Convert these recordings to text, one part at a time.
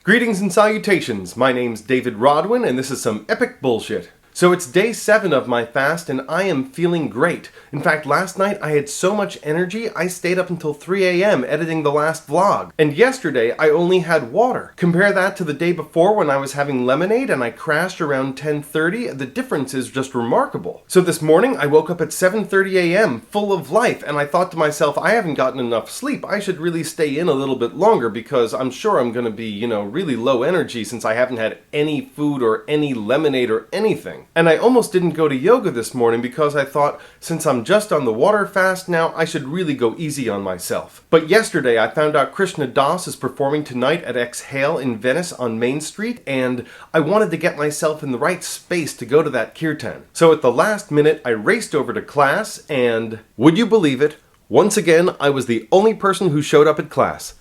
Greetings and salutations, my name's David Rodwin and this is some epic bullshit. So it's day 7 of my fast and I am feeling great. In fact, last night I had so much energy I stayed up until 3 a.m. editing the last vlog. And yesterday I only had water. Compare that to the day before when I was having lemonade and I crashed around 10:30. The difference is just remarkable. So this morning I woke up at 7:30 a.m. full of life and I thought to myself, I haven't gotten enough sleep. I should really stay in a little bit longer because I'm sure I'm going to be, really low energy since I haven't had any food or any lemonade or anything. And I almost didn't go to yoga this morning because I thought, since I'm just on the water fast now, I should really go easy on myself. But yesterday I found out Krishna Das is performing tonight at Exhale in Venice on Main Street, and I wanted to get myself in the right space to go to that kirtan. So at the last minute, I raced over to class, and would you believe it? Once again, I was the only person who showed up at class.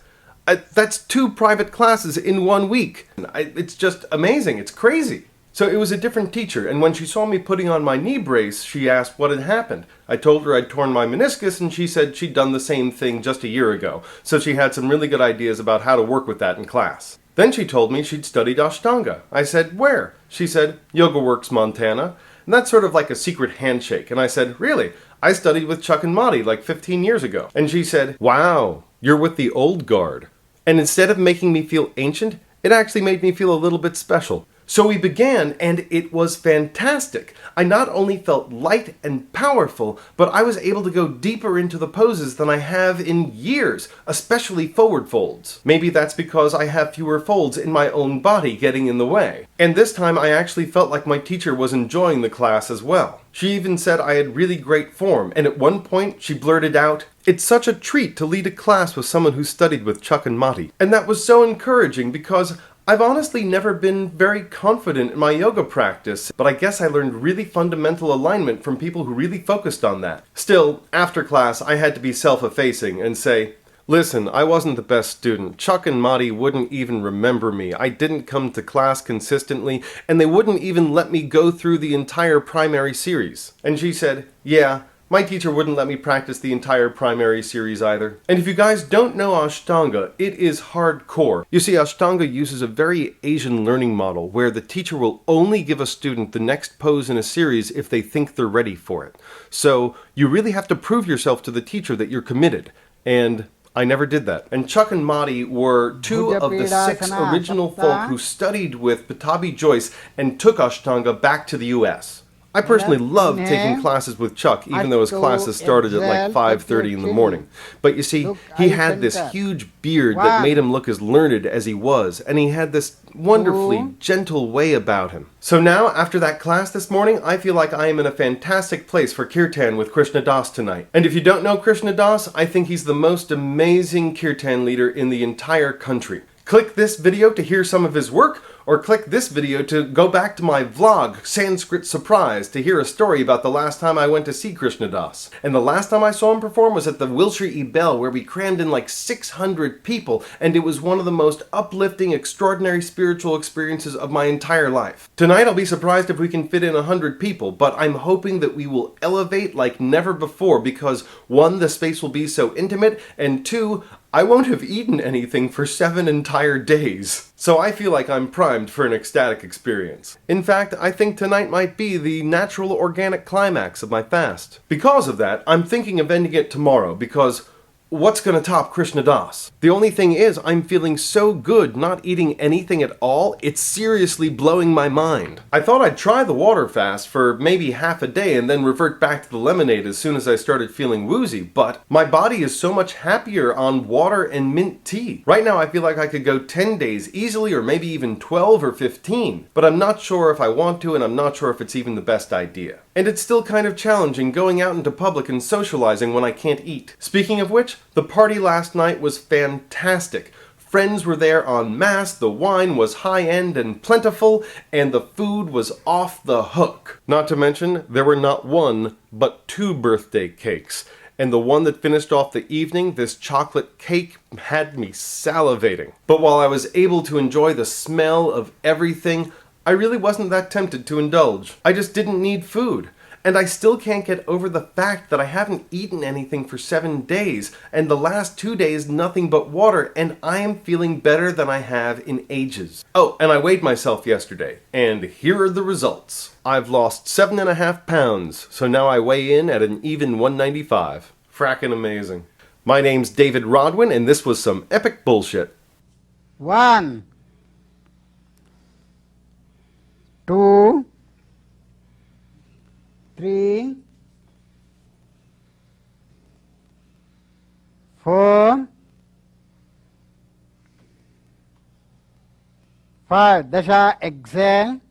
That's 2 private classes in 1 week. It's just amazing. It's crazy. So it was a different teacher, and when she saw me putting on my knee brace, she asked what had happened. I told her I'd torn my meniscus, and she said she'd done the same thing just a year ago, so she had some really good ideas about how to work with that in class. Then she told me she'd studied Ashtanga. I said, where? She said, Yoga Works, Montana. And that's sort of like a secret handshake. And I said, really? I studied with Chuck and Madi like 15 years ago. And she said, wow, you're with the old guard. And instead of making me feel ancient, it actually made me feel a little bit special. So we began, and it was fantastic. I not only felt light and powerful, but I was able to go deeper into the poses than I have in years, especially forward folds. Maybe that's because I have fewer folds in my own body getting in the way. And this time I actually felt like my teacher was enjoying the class as well. She even said I had really great form, and at one point she blurted out, "It's such a treat to lead a class with someone who studied with Chuck and Madi." And that was so encouraging because I've honestly never been very confident in my yoga practice, but I guess I learned really fundamental alignment from people who really focused on that. Still, after class, I had to be self-effacing and say, listen, I wasn't the best student. Chuck and Madi wouldn't even remember me. I didn't come to class consistently, and they wouldn't even let me go through the entire primary series. And she said, yeah, my teacher wouldn't let me practice the entire primary series either. And if you guys don't know Ashtanga, it is hardcore. You see, Ashtanga uses a very Asian learning model where the teacher will only give a student the next pose in a series if they think they're ready for it. So you really have to prove yourself to the teacher that you're committed. And I never did that. And Chuck and Madi were 2 of the 6 original folk who studied with Patabi Joyce and took Ashtanga back to the US. I personally loved taking classes with Chuck, even though his classes started at like 5:30 in the morning. But you see, he had this huge beard that made him look as learned as he was, and he had this wonderfully gentle way about him. So now, after that class this morning, I feel like I am in a fantastic place for kirtan with Krishna Das tonight. And if you don't know Krishna Das, I think he's the most amazing kirtan leader in the entire country. Click this video to hear some of his work, or click this video to go back to my vlog, Sanskrit Surprise, to hear a story about the last time I went to see Krishna Das. And the last time I saw him perform was at the Wilshire E. Bell, where we crammed in like 600 people, and it was one of the most uplifting, extraordinary spiritual experiences of my entire life. Tonight I'll be surprised if we can fit in 100 people, but I'm hoping that we will elevate like never before because 1, the space will be so intimate, and 2, I won't have eaten anything for 7 entire days. So I feel like I'm primed for an ecstatic experience. In fact, I think tonight might be the natural organic climax of my fast. Because of that, I'm thinking of ending it tomorrow because what's gonna top Krishna Das? The only thing is, I'm feeling so good not eating anything at all, it's seriously blowing my mind. I thought I'd try the water fast for maybe half a day and then revert back to the lemonade as soon as I started feeling woozy, but my body is so much happier on water and mint tea. Right now I feel like I could go 10 days easily, or maybe even 12 or 15, but I'm not sure if I want to, and I'm not sure if it's even the best idea. And it's still kind of challenging going out into public and socializing when I can't eat. Speaking of which, the party last night was fantastic. Friends were there en masse, the wine was high-end and plentiful, and the food was off the hook. Not to mention, there were not 1, but 2 birthday cakes. And the one that finished off the evening, this chocolate cake, had me salivating. But while I was able to enjoy the smell of everything, I really wasn't that tempted to indulge. I just didn't need food. And I still can't get over the fact that I haven't eaten anything for 7 days, and the last 2 days nothing but water, and I am feeling better than I have in ages. Oh, and I weighed myself yesterday, and here are the results. I've lost 7.5 pounds, so now I weigh in at an even 195. Frackin' amazing. My name's David Rodwin, and this was some epic bullshit. 1, 2, 3, 4, 5. Dasha, exhale.